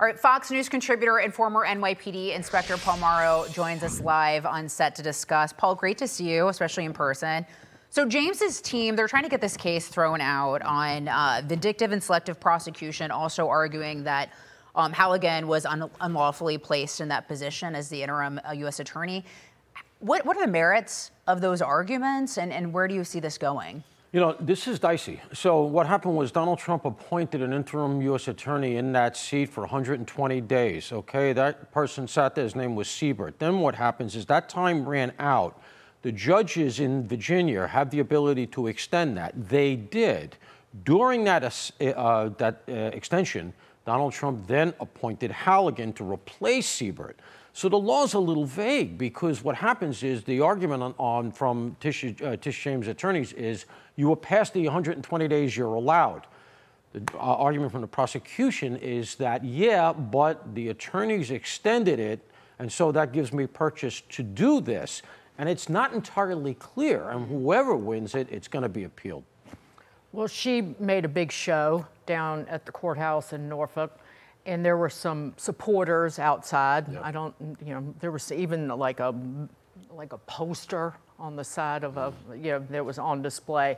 All right, Fox News contributor and former NYPD Inspector Paul Mauro joins us live on set to discuss. Paul, great to see you, especially in person. So James's team, they're trying to get this case thrown out on vindictive and selective prosecution, also arguing that Halligan was unlawfully placed in that position as the interim U.S. attorney. What are the merits of those arguments, and where do you see this going? You know, this is dicey. So what happened was Donald Trump appointed an interim U.S. attorney in that seat for 120 days, okay? That person sat there, his name was Siebert. Then what happens is that time ran out. The judges in Virginia have the ability to extend that. They did. During that extension, Donald Trump then appointed Halligan to replace Siebert. So the law's a little vague because what happens is the argument from Tish James' attorneys is you were past the 120 days you're allowed. The argument from the prosecution is that, yeah, but the attorneys extended it, and so that gives me purchase to do this. And it's not entirely clear, and whoever wins it, it's going to be appealed. Well, she made a big show down at the courthouse in Norfolk, and there were some supporters outside. Yep. There was even like a poster on the side of that was on display.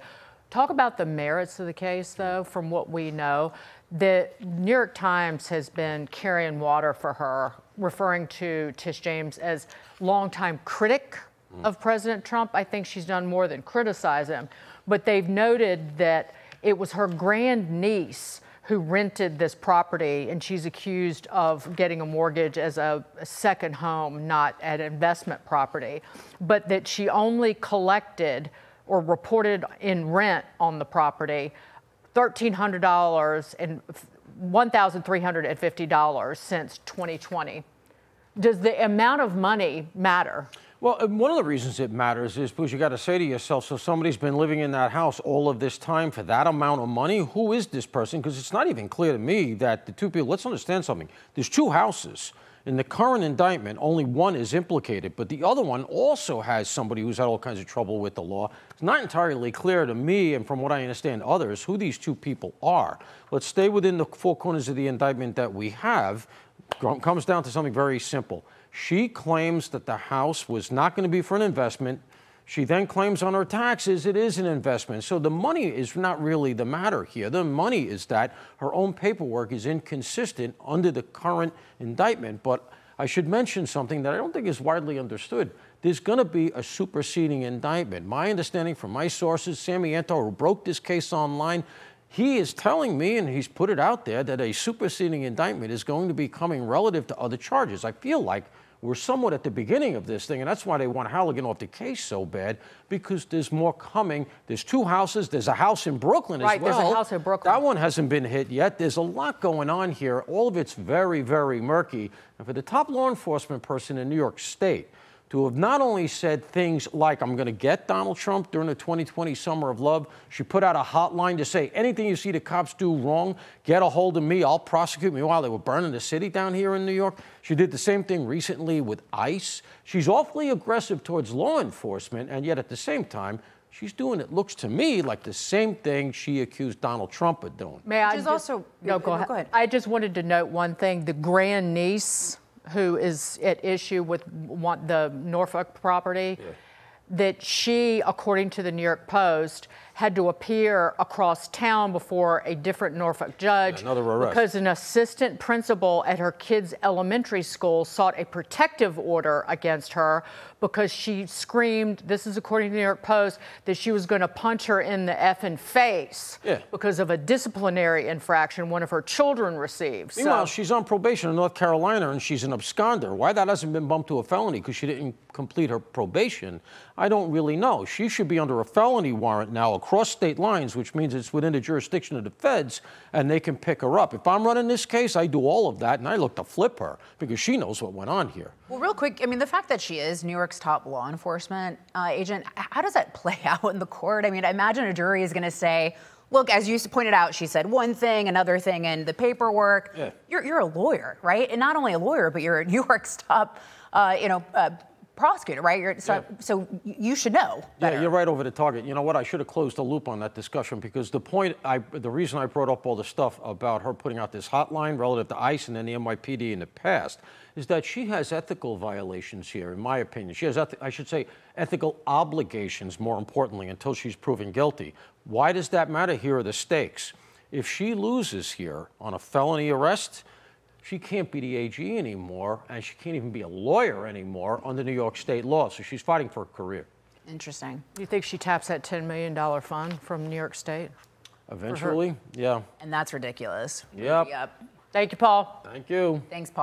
Talk about the merits of the case, though, from what we know. The New York Times has been carrying water for her, referring to Tish James as longtime critic of President Trump. I think she's done more than criticize him, but they've noted that it was her grandniece who rented this property, and she's accused of getting a mortgage as a second home, not an investment property, but that she only collected or reported in rent on the property $1,300 and $1,350 since 2020. Does the amount of money matter? Well, one of the reasons it matters is because you got to say to yourself, so somebody's been living in that house all of this time for that amount of money. Who is this person? Because it's not even clear to me that the two people, let's understand something. There's two houses. In the current indictment, only one is implicated, but the other one also has somebody who's had all kinds of trouble with the law. It's not entirely clear to me, and from what I understand others, who these two people are. Let's stay within the four corners of the indictment that we have. It comes down to something very simple. She claims that the house was not going to be for an investment. She then claims on her taxes it is an investment. So the money is not really the matter here. The money is that her own paperwork is inconsistent under the current indictment. But I should mention something that I don't think is widely understood. There's going to be a superseding indictment. My understanding from my sources, Sammy Antar, who broke this case online, he is telling me, and he's put it out there, that a superseding indictment is going to be coming relative to other charges. I feel like we're somewhat at the beginning of this thing, and that's why they want Halligan off the case so bad, because there's more coming. There's two houses. There's a house in Brooklyn as well. Right, there's a house in Brooklyn. That one hasn't been hit yet. There's a lot going on here. All of it's very, very murky. And for the top law enforcement person in New York State to have not only said things like, I'm going to get Donald Trump during the 2020 Summer of Love, she put out a hotline to say, anything you see the cops do wrong, get a hold of me, I'll prosecute. Meanwhile, they were burning the city down here in New York. She did the same thing recently with ICE. She's awfully aggressive towards law enforcement, and yet at the same time, she's doing, it looks to me, like the same thing she accused Donald Trump of doing. May I just, go ahead. I just wanted to note one thing. The grandniece who is at issue with the Norfolk property, that she, according to the New York Post, had to appear across town before a different Norfolk judge because an assistant principal at her kid's elementary school sought a protective order against her because she screamed, this is according to the New York Post, that she was going to punch her in the effing face because of a disciplinary infraction one of her children received. Meanwhile, she's on probation in North Carolina and she's an absconder. Why that hasn't been bumped to a felony because she didn't complete her probation, I don't really know. She should be under a felony warrant now across state lines, which means it's within the jurisdiction of the feds, and they can pick her up. If I'm running this case, I do all of that, and I look to flip her because she knows what went on here. Well, real quick, I mean, the fact that she is New York's top law enforcement agent, how does that play out in the court? I mean, I imagine a jury is going to say, look, as you pointed out, she said one thing, another thing in the paperwork. You're a lawyer, right? And not only a lawyer, but you're New York's top, prosecutor, right? So you should know better. Yeah, you're right over the target. You know what? I should have closed the loop on that discussion because the reason I brought up all the stuff about her putting out this hotline relative to ICE and then the NYPD in the past is that she has ethical violations here, in my opinion. She has, I should say, ethical obligations, more importantly, until she's proven guilty. Why does that matter? Here are the stakes. If she loses here on a felony arrest, she can't be the AG anymore, and she can't even be a lawyer anymore under New York state law. So she's fighting for a career. Interesting. Do you think she taps that $10 million fund from New York State? Eventually, yeah. And that's ridiculous. Yep. Thank you, Paul. Thank you. Thanks, Paul.